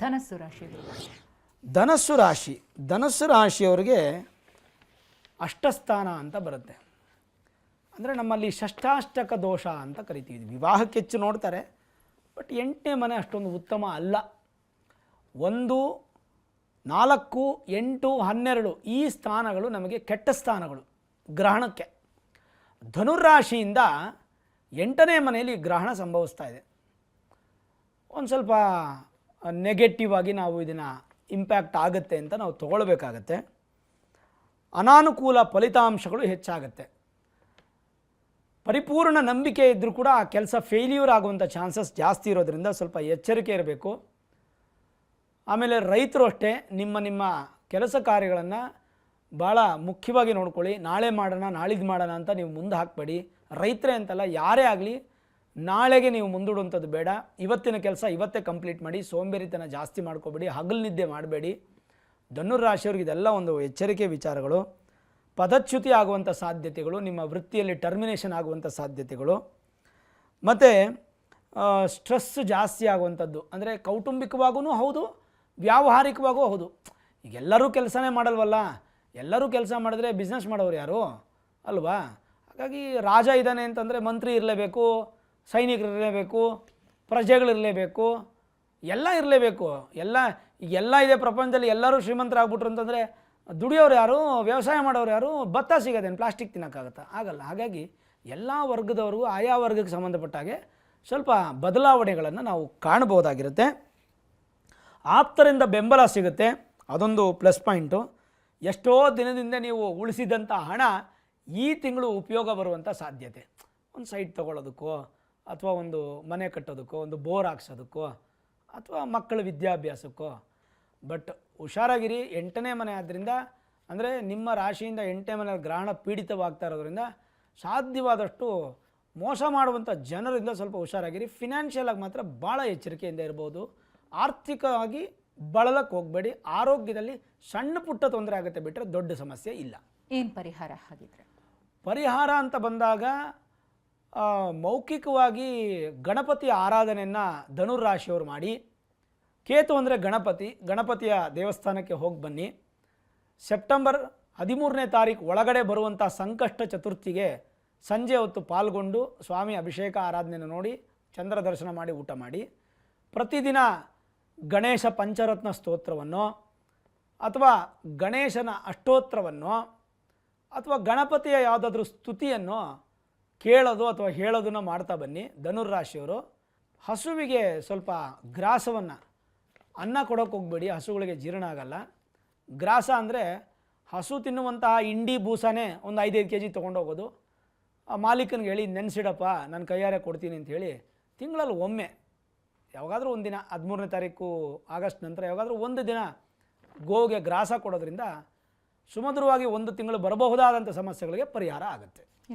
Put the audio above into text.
ಧನಸ್ಸು ರಾಶಿ. ಧನಸ್ಸು ರಾಶಿಯವರಿಗೆ ಅಷ್ಟಸ್ಥಾನ ಅಂತ ಬರುತ್ತೆ. ಅಂದರೆ ನಮ್ಮಲ್ಲಿ ಷಷ್ಠಾಷ್ಟಕ ದೋಷ ಅಂತ ಕರಿತೀವಿ. ವಿವಾಹಕ್ಕೆ ಹೆಚ್ಚು ನೋಡ್ತಾರೆ, ಬಟ್ 8ನೇ ಮನೆ ಅಷ್ಟೊಂದು ಉತ್ತಮ ಅಲ್ಲ. 1, 4, 8, 12 ಈ ಸ್ಥಾನಗಳು ನಮಗೆ ಕೆಟ್ಟ ಸ್ಥಾನಗಳು ಗ್ರಹಣಕ್ಕೆ. ಧನುರಾಶಿಯಿಂದ 8ನೇ ಮನೆಯಲ್ಲಿ ಗ್ರಹಣ ಸಂಭವಿಸ್ತಾ ಇದೆ. ಒಂದು ಸ್ವಲ್ಪ ನೆಗೆಟಿವ್ ಆಗಿ ನಾವು ಇದನ್ನು ಇಂಪ್ಯಾಕ್ಟ್ ಆಗುತ್ತೆ ಅಂತ ನಾವು ತಗೊಳ್ಬೇಕಾಗತ್ತೆ. ಅನಾನುಕೂಲ ಫಲಿತಾಂಶಗಳು ಹೆಚ್ಚಾಗುತ್ತೆ. ಪರಿಪೂರ್ಣ ನಂಬಿಕೆ ಇದ್ದರೂ ಕೂಡ ಆ ಕೆಲಸ ಫೇಲ್ಯೂರ್ ಆಗುವಂಥ ಚಾನ್ಸಸ್ ಜಾಸ್ತಿ ಇರೋದ್ರಿಂದ ಸ್ವಲ್ಪ ಎಚ್ಚರಿಕೆ ಇರಬೇಕು. ಆಮೇಲೆ ರೈತರು ಅಷ್ಟೇ ನಿಮ್ಮ ಕೆಲಸ ಕಾರ್ಯಗಳನ್ನು ಭಾಳ ಮುಖ್ಯವಾಗಿ ನೋಡ್ಕೊಳ್ಳಿ. ನಾಳೆ ಮಾಡೋಣ ನಾಳಿದ್ದು ಮಾಡೋಣ ಅಂತ ನೀವು ಮುಂದೆ ಹಾಕಬೇಡಿ. ರೈತರೇ ಅಂತಲ್ಲ, ಯಾರೇ ಆಗಲಿ ನಾಳೆಗೆ ನೀವು ಮುಂದೂಡುವಂಥದ್ದು ಬೇಡ. ಇವತ್ತಿನ ಕೆಲಸ ಇವತ್ತೇ ಕಂಪ್ಲೀಟ್ ಮಾಡಿ. ಸೋಂಬೇರಿತನ ಜಾಸ್ತಿ ಮಾಡ್ಕೋಬೇಡಿ, ಹಗಲು ನಿದ್ದೆ ಮಾಡಬೇಡಿ. ಧನುರಾಶಿಯವ್ರಿಗೆ ಇದೆಲ್ಲ ಒಂದು ಎಚ್ಚರಿಕೆ ವಿಚಾರಗಳು. ಪದಚ್ಯುತಿ ಆಗುವಂಥ ಸಾಧ್ಯತೆಗಳು, ನಿಮ್ಮ ವೃತ್ತಿಯಲ್ಲಿ ಟರ್ಮಿನೇಷನ್ ಆಗುವಂಥ ಸಾಧ್ಯತೆಗಳು, ಮತ್ತು ಸ್ಟ್ರೆಸ್ ಜಾಸ್ತಿ ಆಗುವಂಥದ್ದು. ಅಂದರೆ ಕೌಟುಂಬಿಕವಾಗೂ ಹೌದು, ವ್ಯಾವಹಾರಿಕವಾಗೂ ಹೌದು. ಈಗ ಎಲ್ಲರೂ ಕೆಲಸನೇ ಮಾಡಲ್ವಲ್ಲ. ಎಲ್ಲರೂ ಕೆಲಸ ಮಾಡಿದ್ರೆ ಬಿಸ್ನೆಸ್ ಮಾಡೋರು ಯಾರು ಅಲ್ವಾ? ಹಾಗಾಗಿ ರಾಜ ಇದ್ದಾನೆ ಅಂತಂದರೆ ಮಂತ್ರಿ ಇರಲೇಬೇಕು, ಸೈನಿಕರು ಇರಲೇಬೇಕು, ಪ್ರಜೆಗಳಿರಲೇಬೇಕು, ಎಲ್ಲ ಇರಲೇಬೇಕು. ಎಲ್ಲ ಇದೆ ಪ್ರಪಂಚದಲ್ಲಿ. ಎಲ್ಲರೂ ಶ್ರೀಮಂತರಾಗ್ಬಿಟ್ರು ಅಂತಂದರೆ ದುಡಿಯೋರು ಯಾರು, ವ್ಯವಸಾಯ ಮಾಡೋರು ಯಾರು? ಭತ್ತ ಸಿಗೋದೇನು ಪ್ಲಾಸ್ಟಿಕ್ ತಿನ್ನೋಕ್ಕಾಗತ್ತಾ? ಆಗಲ್ಲ. ಹಾಗಾಗಿ ಎಲ್ಲ ವರ್ಗದವ್ರಿಗೂ ಆಯಾ ವರ್ಗಕ್ಕೆ ಸಂಬಂಧಪಟ್ಟ ಹಾಗೆ ಸ್ವಲ್ಪ ಬದಲಾವಣೆಗಳನ್ನು ನಾವು ಕಾಣಬಹುದಾಗಿರುತ್ತೆ. ಆಪ್ತರಿಂದ ಬೆಂಬಲ ಸಿಗುತ್ತೆ, ಅದೊಂದು ಪ್ಲಸ್ ಪಾಯಿಂಟು. ಎಷ್ಟೋ ದಿನದಿಂದ ನೀವು ಉಳಿಸಿದಂಥ ಹಣ ಈ ತಿಂಗಳು ಉಪಯೋಗ ಬರುವಂಥ ಸಾಧ್ಯತೆ. ಒಂದು ಸೈಟ್ ತೊಗೊಳ್ಳೋದಕ್ಕೋ, ಅಥವಾ ಒಂದು ಮನೆ ಕಟ್ಟೋದಕ್ಕೋ, ಒಂದು ಬೋರ್ ಹಾಕ್ಸೋದಕ್ಕೋ, ಅಥವಾ ಮಕ್ಕಳ ವಿದ್ಯಾಭ್ಯಾಸಕ್ಕೋ. ಬಟ್ ಹುಷಾರಾಗಿರಿ. 8ನೇ ಮನೆ ಆದ್ದರಿಂದ, ಅಂದರೆ ನಿಮ್ಮ ರಾಶಿಯಿಂದ 8ನೇ ಮನೆ ಗ್ರಹಣ ಪೀಡಿತವಾಗ್ತಾ ಇರೋದ್ರಿಂದ ಸಾಧ್ಯವಾದಷ್ಟು ಮೋಸ ಮಾಡುವಂಥ ಜನರಿಂದ ಸ್ವಲ್ಪ ಹುಷಾರಾಗಿರಿ. ಫಿನಾನ್ಷಿಯಲಾಗಿ ಮಾತ್ರ ಭಾಳ ಎಚ್ಚರಿಕೆಯಿಂದ ಇರ್ಬೋದು. ಆರ್ಥಿಕವಾಗಿ ಬಳಲಕ್ಕೆ ಹೋಗಬೇಡಿ. ಆರೋಗ್ಯದಲ್ಲಿ ಸಣ್ಣ ಪುಟ್ಟ ತೊಂದರೆ ಆಗುತ್ತೆ, ಬಿಟ್ಟರೆ ದೊಡ್ಡ ಸಮಸ್ಯೆ ಇಲ್ಲ. ಏನು ಪರಿಹಾರ ಹಾಗಿದ್ರೆ? ಪರಿಹಾರ ಅಂತ ಬಂದಾಗ ಮೌಖಿಕವಾಗಿ ಗಣಪತಿ ಆರಾಧನೆಯನ್ನು ಧನುರಾಶಿಯವರು ಮಾಡಿ. ಕೇತು ಅಂದರೆ ಗಣಪತಿಯ ದೇವಸ್ಥಾನಕ್ಕೆ ಹೋಗಿ ಬನ್ನಿ. ಸೆಪ್ಟೆಂಬರ್ 13ನೇ ತಾರೀಕು ಒಳಗಡೆ ಬರುವಂಥ ಸಂಕಷ್ಟ ಚತುರ್ಥಿಗೆ ಸಂಜೆ ಹೊತ್ತು ಪಾಲ್ಗೊಂಡು ಸ್ವಾಮಿ ಅಭಿಷೇಕ ಆರಾಧನೆಯನ್ನು ನೋಡಿ ಚಂದ್ರ ದರ್ಶನ ಮಾಡಿ ಊಟ ಮಾಡಿ. ಪ್ರತಿದಿನ ಗಣೇಶ ಪಂಚರತ್ನ ಸ್ತೋತ್ರವನ್ನು, ಅಥವಾ ಗಣೇಶನ ಅಷ್ಟೋತ್ರವನ್ನು, ಅಥವಾ ಗಣಪತಿಯ ಯಾವುದಾದ್ರೂ ಸ್ತುತಿಯನ್ನು ಕೇಳೋದು ಅಥವಾ ಹೇಳೋದನ್ನು ಮಾಡ್ತಾ ಬನ್ನಿ. ಧನುರಾಶಿಯವರು ಹಸುವಿಗೆ ಸ್ವಲ್ಪ ಗ್ರಾಸವನ್ನು, ಅನ್ನ ಕೊಡೋಕೆ ಹೋಗಬೇಡಿ, ಹಸುಗಳಿಗೆ ಜೀರ್ಣ ಆಗಲ್ಲ. ಗ್ರಾಸ ಅಂದರೆ ಹಸು ತಿನ್ನುವಂತಹ ಇಂಡಿ ಬೂಸನೇ ಒಂದು 5-5 kg ತೊಗೊಂಡೋಗೋದು. ಆ ಮಾಲೀಕನಿಗೆ ಹೇಳಿ ನೆನೆಸಿಡಪ್ಪ, ನಾನು ಕೈಯಾರೆ ಕೊಡ್ತೀನಿ ಅಂತ ಹೇಳಿ ತಿಂಗಳಲ್ಲಿ ಒಮ್ಮೆ, ಯಾವಾಗಾದರೂ ಒಂದು ದಿನ, 13ನೇ ತಾರೀಕು ಆಗಸ್ಟ್ ನಂತರ ಯಾವಾಗಾದರೂ ಒಂದು ದಿನ ಗೋವಿಗೆ ಗ್ರಾಸ ಕೊಡೋದ್ರಿಂದ ಸುಮಧುರವಾಗಿ 1 ತಿಂಗಳು ಬರಬಹುದಾದಂಥ ಸಮಸ್ಯೆಗಳಿಗೆ ಪರಿಹಾರ ಆಗುತ್ತೆ.